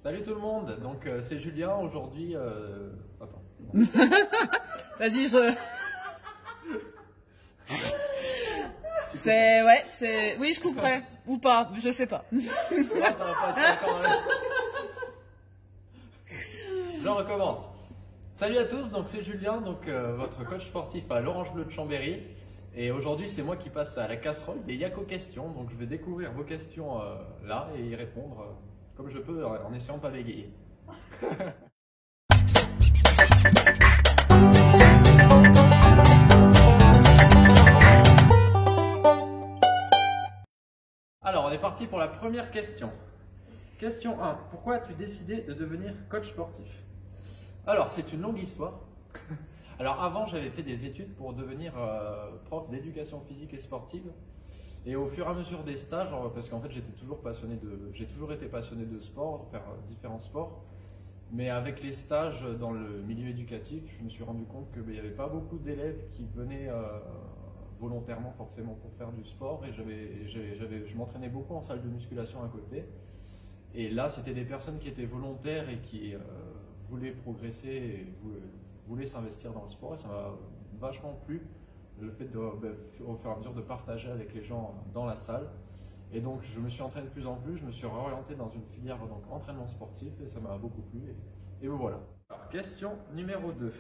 Salut tout le monde, donc c'est Julien aujourd'hui. Attends. Vas-y, c'est. Ouais, c'est. Oui, je couperai. Ou pas, je sais pas. Ouais, ça va passer encore. Je recommence. Salut à tous, donc c'est Julien, donc votre coach sportif à l'Orange Bleu de Chambéry. Et aujourd'hui, c'est moi qui passe à la casserole des Yako questions. Donc je vais découvrir vos questions là et y répondre comme je peux en essayant de pas bégayer. Alors, on est parti pour la première question. Question 1. Pourquoi as-tu décidé de devenir coach sportif? Alors, c'est une longue histoire. Alors, avant, j'avais fait des études pour devenir prof d'éducation physique et sportive. Et au fur et à mesure des stages, parce qu'en fait, j'ai toujours été passionné de sport, faire différents sports. Mais avec les stages dans le milieu éducatif, je me suis rendu compte qu'il n'y avait pas beaucoup d'élèves qui venaient volontairement forcément pour faire du sport. Et je m'entraînais beaucoup en salle de musculation à côté. Et là, c'était des personnes qui étaient volontaires et qui voulaient progresser et voulaient s'investir dans le sport. Et ça m'a vachement plu, le fait au fur et à mesure de partager avec les gens dans la salle. Et donc je me suis entraîné de plus en plus, je me suis réorienté dans une filière donc entraînement sportif et ça m'a beaucoup plu et me voilà. Alors question numéro 2.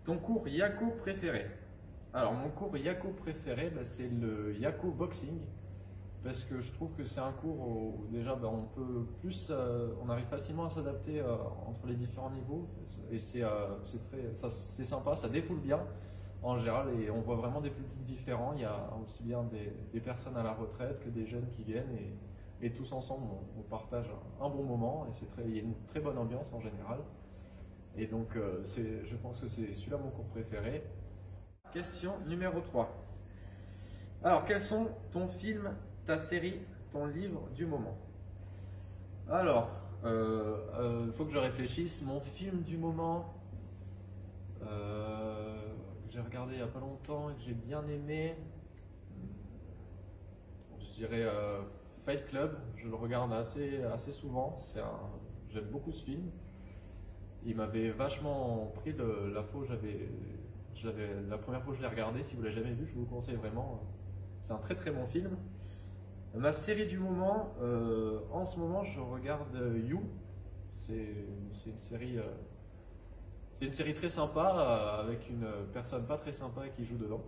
Ton cours Yako préféré? Alors mon cours Yako préféré, c'est le Yako Boxing, parce que je trouve que c'est un cours où déjà on arrive facilement à s'adapter entre les différents niveaux et c'est sympa, ça défoule bien en général et on voit vraiment des publics différents. Il y a aussi bien des personnes à la retraite que des jeunes qui viennent et tous ensemble on partage un bon moment et il y a une très bonne ambiance en général. Et donc je pense que c'est celui-là mon cours préféré. Question numéro 3. Alors quels sont ton film, ta série, ton livre du moment? Alors, faut que je réfléchisse. Mon film du moment, que j'ai regardé il n'y a pas longtemps et que j'ai bien aimé, je dirais Fight Club. Je le regarde assez souvent. J'aime beaucoup ce film. Il m'avait vachement pris la première fois que je l'ai regardé. Si vous ne l'avez jamais vu, je vous le conseille vraiment. C'est un très très bon film. Ma série du moment, en ce moment, je regarde You. C'est une série très sympa avec une personne pas très sympa qui joue dedans.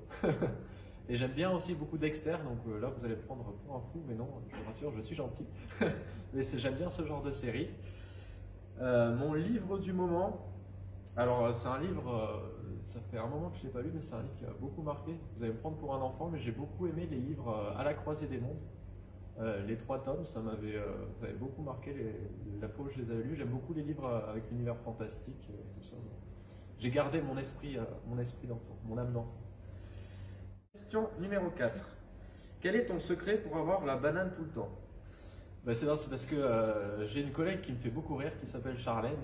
Et j'aime bien aussi beaucoup Dexter, donc là vous allez me prendre pour un fou, mais non, je vous rassure, je suis gentil. Mais j'aime bien ce genre de série. Mon livre du moment, alors c'est un livre, ça fait un moment que je ne l'ai pas lu, mais c'est un livre qui a beaucoup marqué. Vous allez me prendre pour un enfant, mais j'ai beaucoup aimé les livres À la croisée des mondes. Les 3 tomes, ça m'avait beaucoup marqué la fois où je les avais lus. J'aime beaucoup les livres avec l'univers fantastique et tout ça. J'ai gardé mon esprit d'enfant, mon âme d'enfant. Question numéro 4. Quel est ton secret pour avoir la banane tout le temps? C'est parce que j'ai une collègue qui me fait beaucoup rire, qui s'appelle Charlène,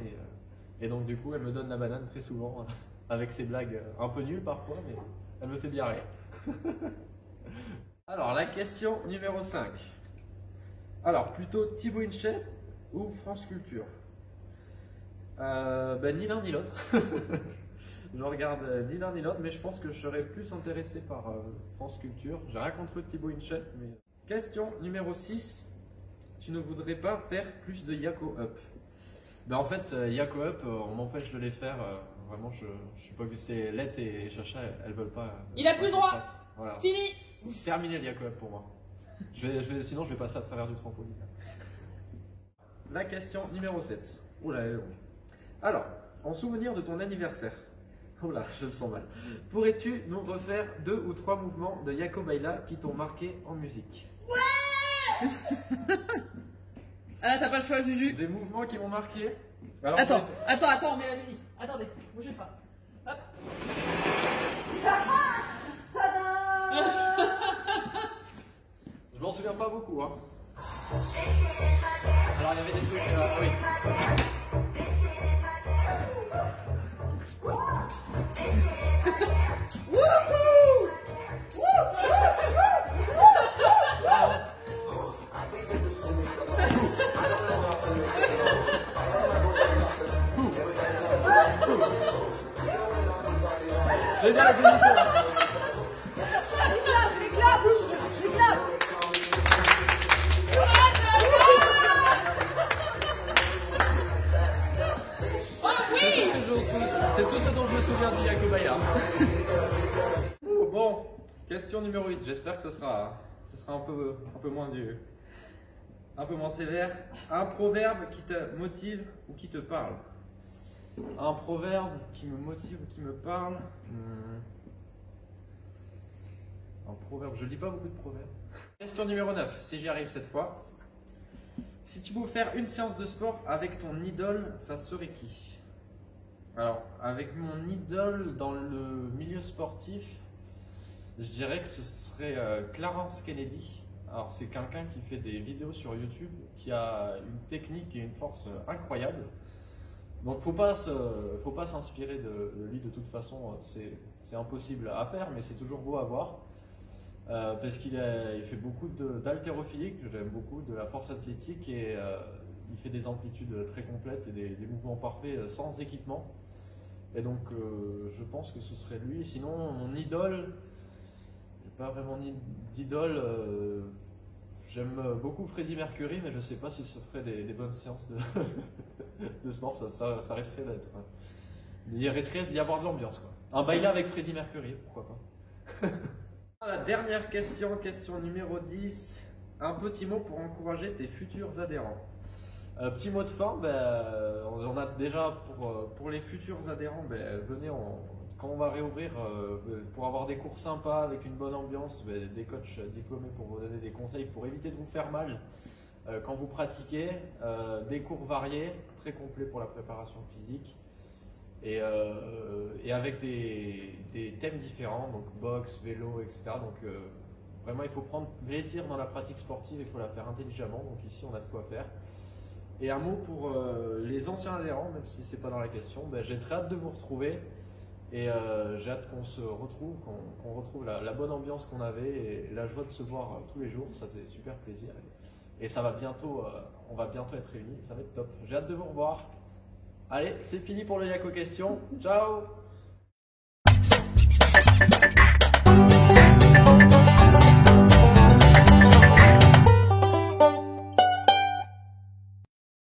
et donc du coup elle me donne la banane très souvent, avec ses blagues un peu nulles parfois, mais elle me fait bien rire. Alors la question numéro 5. Alors, plutôt Thibaut InShape ou France Culture? Ni l'un ni l'autre. Je regarde ni l'un ni l'autre, mais je pense que je serais plus intéressé par France Culture. J'ai rien contre Thibaut InShape, mais... Question numéro 6. Tu ne voudrais pas faire plus de Yako Up? En fait, Yako Up, on m'empêche de les faire. Vraiment, je suis pas que c'est Let et Chacha, elles veulent pas. Il a plus le droit. Voilà. Fini. Terminé le Yako Up pour moi. Sinon, je vais passer à travers du trampoline. La question numéro 7. Oula, elle est longue. Alors, en souvenir de ton anniversaire, oula, je le sens mal. Pourrais-tu nous refaire 2 ou 3 mouvements de Yako Baila qui t'ont marqué en musique? Ouais. Ah, t'as pas le choix, Juju. Des mouvements qui m'ont marqué. Alors, attends, on met la musique. Attendez, bougez pas. Hop. Je m'en souviens pas beaucoup, hein. Alors il y avait des trucs, oui. C'est bien la condition. C'est tout ce dont je me souviens du Yakobaya. Bon, question numéro 8. J'espère que ce sera un peu moins sévère. Un proverbe qui te motive ou qui te parle. Un proverbe qui me motive ou qui me parle. Un proverbe, je lis pas beaucoup de proverbes. Question numéro 9, si j'y arrive cette fois. Si tu pouvais faire une séance de sport avec ton idole, ça serait qui? Alors, avec mon idole dans le milieu sportif, je dirais que ce serait Clarence Kennedy. Alors, c'est quelqu'un qui fait des vidéos sur YouTube, qui a une technique et une force incroyable. Donc, faut pas s'inspirer de lui de toute façon, c'est impossible à faire, mais c'est toujours beau à voir. Parce qu'il fait beaucoup d'haltérophilie, que j'aime beaucoup, de la force athlétique, et il fait des amplitudes très complètes et des mouvements parfaits sans équipement. Et donc je pense que ce serait lui. Sinon, mon idole, j'ai pas vraiment d'idole. J'aime beaucoup Freddie Mercury, mais je sais pas s'il se ferait des bonnes séances de sport. Ça risquerait d'être. Il risquerait d'y avoir de l'ambiance, quoi. Un bail avec Freddie Mercury, pourquoi pas. La dernière question, question numéro 10. Un petit mot pour encourager tes futurs adhérents. Petit mot de fin, on a déjà pour les futurs adhérents, venez, quand on va réouvrir, pour avoir des cours sympas avec une bonne ambiance, des coachs diplômés pour vous donner des conseils pour éviter de vous faire mal quand vous pratiquez, des cours variés, très complets pour la préparation physique. Et avec des thèmes différents, donc boxe, vélo, etc. Donc vraiment, il faut prendre plaisir dans la pratique sportive, il faut la faire intelligemment. Donc ici, on a de quoi faire. Et un mot pour les anciens adhérents, même si c'est pas dans la question, j'ai très hâte de vous retrouver. Et j'ai hâte qu'on se retrouve, qu'on retrouve la bonne ambiance qu'on avait et la joie de se voir tous les jours. Ça fait super plaisir. Et ça va bientôt, on va bientôt être réunis. Ça va être top. J'ai hâte de vous revoir. Allez, c'est fini pour le Yako Question. Ciao!